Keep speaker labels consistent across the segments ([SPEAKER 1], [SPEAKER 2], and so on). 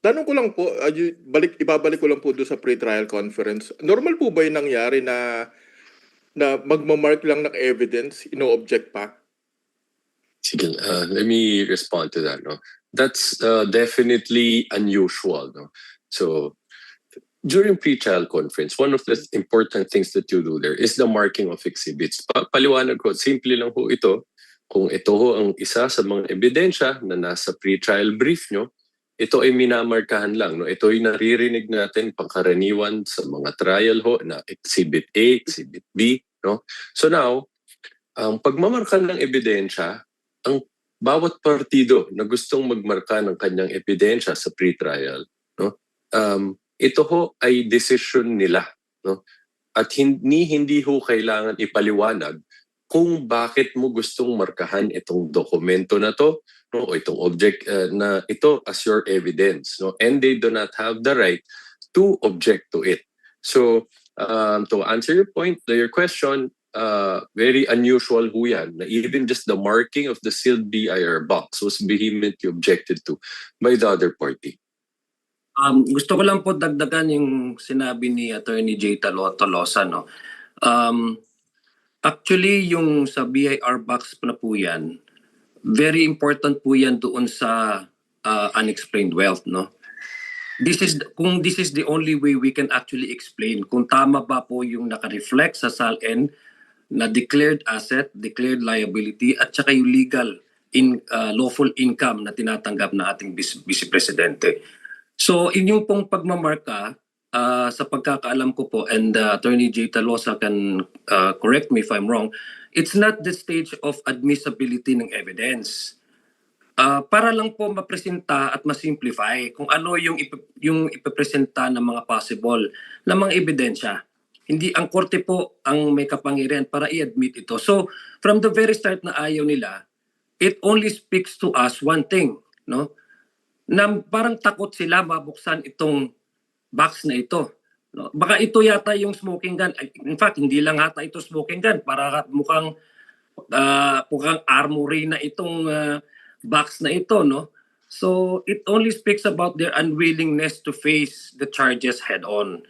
[SPEAKER 1] Tanong ko lang po, ibabalik ko lang po doon sa pre-trial conference. Normal po ba yung nangyari na magmamark lang ng evidence, ino-object pa?
[SPEAKER 2] Sige, let me respond to that. No? That's definitely unusual. No? So during pre-trial conference, one of the important things that you do there is the marking of exhibits. Paliwanag ko, simple lang po ito. Kung ito ho ang isa sa mga ebidensya na nasa pre-trial brief nyo, ito ay minamarkahan lang. No? Ito ay naririnig natin pangkaraniwan sa mga trial ho na Exhibit A, Exhibit B. No? So now, ang pagmamarka ng ebidensya, ang bawat partido na gustong magmarka ng kanyang ebidensya sa pre-trial, no? Ito ho ay decision nila. No? At hindi ho kailangan ipaliwanag kung bakit mo gustong markahan itong dokumento na to, no? O itong object na ito as your evidence. No? And they do not have the right to object to it. So to answer your point, your question, very unusual ho yan, na even just the marking of the sealed BIR box was vehemently objected to by the other party.
[SPEAKER 3] Gusto ko lang po dagdagan yung sinabi ni Attorney J. Tolosa. No? Actually, yung sa BIR box na po yan, very important po yan doon sa unexplained wealth. No? This is the only way we can actually explain kung tama ba po yung naka-reflect sa SALN na declared asset, declared liability, at saka yung legal lawful income na tinatanggap na ating Vice Presidente. So inyong pong pagmamarka, sa pagkakaalam ko po, and Attorney J. Tolosa can correct me if I'm wrong, it's not the stage of admissibility ng evidence. Para lang po mapresenta at masimplify kung ano yung ipipresenta ng mga possible na mga ebidensya. Hindi ang korte po ang may kapangyarihan para i-admit ito. So from the very start na ayaw nila, it only speaks to us one thing, no? Na parang takot sila mabuksan itong box na ito. No? Baka ito yata yung smoking gun. In fact, hindi lang ata ito smoking gun. Para mukhang armory na itong box na ito. No? So it only speaks about their unwillingness to face the charges head-on.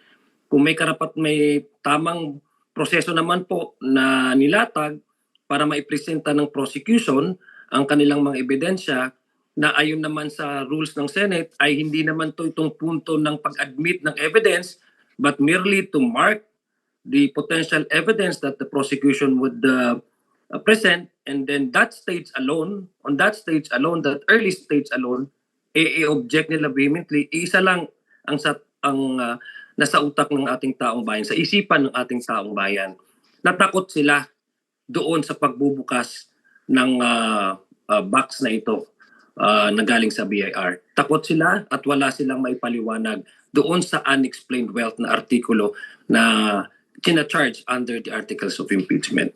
[SPEAKER 3] Kung may may tamang proseso naman po na nilatag para maipresenta ng prosecution ang kanilang mga ebidensya, na ayon naman sa rules ng Senate ay hindi naman to itong punto ng pag-admit ng evidence, but merely to mark the potential evidence that the prosecution would present, and then that stage alone, that early stage alone, i-object nila vehemently. Isa lang ang nasa utak ng ating taong bayan, sa isipan ng ating taong bayan. Natakot sila doon sa pagbubukas ng box na ito. Na galing sa BIR. Takot sila at wala silang maipaliwanag doon sa unexplained wealth na artikulo na kina-charge under the Articles of Impeachment.